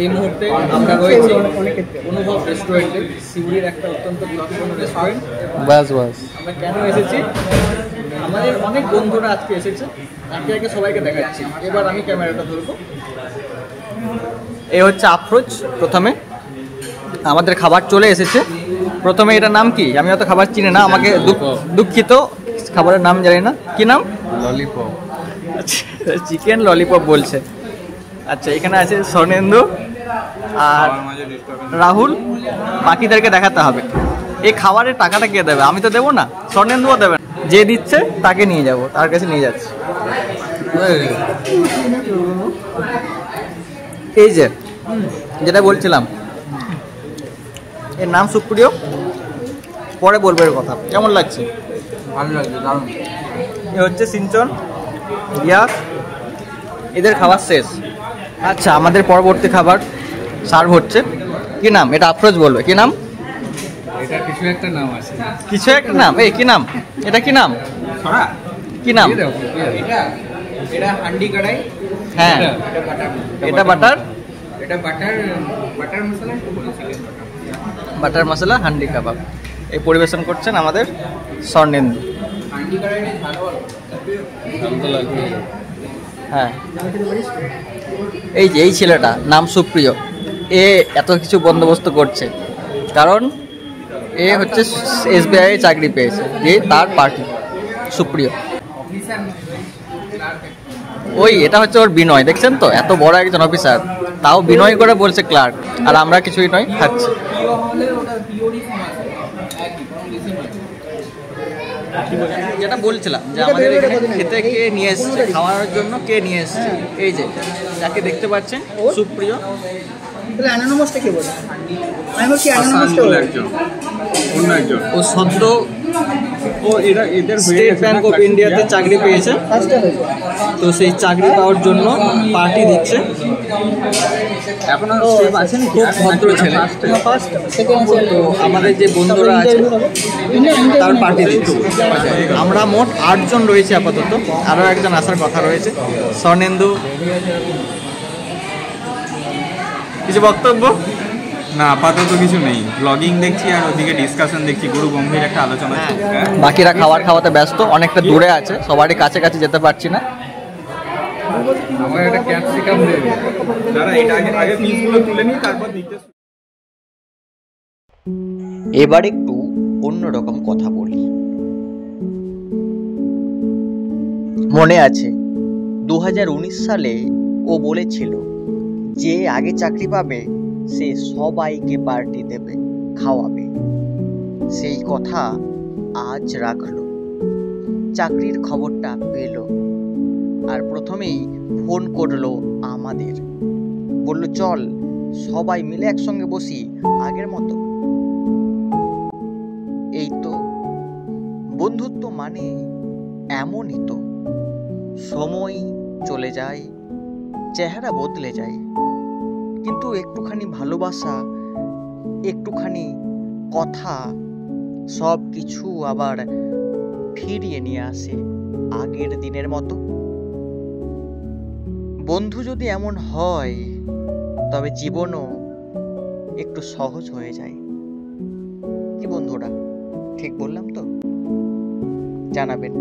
এই মুহূর্তে আমরা রয়েছি অনুভব রেস্টুরেন্টে, শিউরির একটা অত্যন্ত গুরুত্বপূর্ণ রেস্টুরেন্ট। বাস বাস আমরা কেন এসেছি, আমাদের অনেক বন্ধুরা আজকে এসেছে, একে একে সবাইকে দেখাচ্ছি। এবার আমি ক্যামেরাটা ধরবো। এই হচ্ছে আফরোজ। প্রথমে আমাদের খাবার চলে এসেছে। প্রথমে এটার নাম কি, আমি অত খাবার চিনি না, আমাকে দুঃখিত, খাবারের নাম জানি না। কি নাম? ললিপপ। আচ্ছা, চিকেন ললিপপ বলছে। আচ্ছা, এখানে আছে স্বর্ণেন্দু আর রাহুল, বাকিদেরকে দেখাতে হবে। এই খাবারের টাকাটা কে দেবে? আমি তো দেবো না, স্বর্ণেন্দুও দেবে না। যে দিচ্ছে তাকে নিয়ে যাব, তার কাছে নিয়ে যাচ্ছি। এই যে যেটা বলছিলাম, এর নাম সুপ্রিয়, পরে বলবো এর কথা। কেমন লাগছে? ভালো লাগছে, দারুণ। এ হচ্ছে সিঞ্চন, রিয়া, এদের খাবার শেষ। আচ্ছা, আমাদের পরবর্তী খাবার সার্ভ হচ্ছে। কি নাম? এটা আফরোজ বলবে। কি নাম? এটা কিছু একটা নাম আছে। কিছু একটা নাম? এই কি নাম? এটা কি নাম? কি নাম? এটা হান্ডি কড়াই। হ্যাঁ, এটা বাটার, এটা বাটার মশলা, বাটার মশলা হান্ডি কাবাব। এই পরিবেশন করছেন আমাদের স্বর্ণেন্দু। হান্ডি কড়াই ভালো লাগবে। হ্যাঁ, এই যে এই ছেলেটা নাম সুপ্রিয়, এ এত কিছু বন্দোবস্ত করছে কারণ এ হচ্ছে SBI চাকরি পেয়েছে, যে তার পার্টি সুপ্রিয়। ওই এটা হচ্ছে ওর বিনয়, দেখছেন তো, এত বড় একজন অফিসার, তাও বিনয় করে বলছে ক্লার্ক, আর আমরা কিছুই নয়, খাচ্ছি। যেটা বলছিলাম যে আমাদের এখানে খেতে কে নিয়ে এসছে, খাওয়ার জন্য কে নিয়ে এসছে, এই যে যাকে দেখতে পাচ্ছেন সুপ্রিয়। ও সদ্য স্টেট ব্যাংক অফ ইন্ডিয়াতে চাকরি পেয়েছে, তো সেই চাকরি পাওয়ার জন্য পার্টি দিচ্ছে। খুব ভদ্র ছেলে। তো আমাদের যে বন্ধুরা আছে তার পার্টি দিচ্ছে। আমরা মোট 8 জন রয়েছি আপাতত, আরও একজন আসার কথা রয়েছে, স্বর্ণেন্দু। কিছু বক্তব্য? না, আপাতত কিছু নেই। ব্লগিং দেখছি আর ওদিকে ডিসকাশন দেখছি, গুরু গম্ভীর একটা আলোচনা। বাকিরা খাবার খাওয়াতে ব্যস্ত, অনেকটা দূরে আছে, সবারই কাছে কাছে যেতে পারছি না। আমার একটা ক্যাপসিকাম দেবে দাদা, এটা আগে পিসগুলো তুলে নিই, তারপর দিতে। এবার একটু অন্যরকম কথা বলি। মনে আছে 2019 সালে ও বলেছিল যে আগে চাকরি পাবে সে সবাইকে পার্টি দেবে, খাওয়াবে। সেই কথা আজ রাখলো, চাকরির খবরটা পেল, আর প্রথমেই ফোন করলো আমাদের, বলল চল সবাই মিলে একসঙ্গে বসি আগের মতো। এই তো বন্ধুত্ব মানে এমনই তো, সময় চলে যায়, চেহারা বদলে যায়, কিন্তু একটুখানি ভালোবাসা, একটুখানি কথা, সব কিছু আবার ফিরিয়ে নিয়ে আসে আগের দিনের মতো। বন্ধু যদি এমন হয় তবে জীবনও একটু সহজ হয়ে যায়। কি বন্ধুরা, ঠিক বললাম তো? জানাবেন।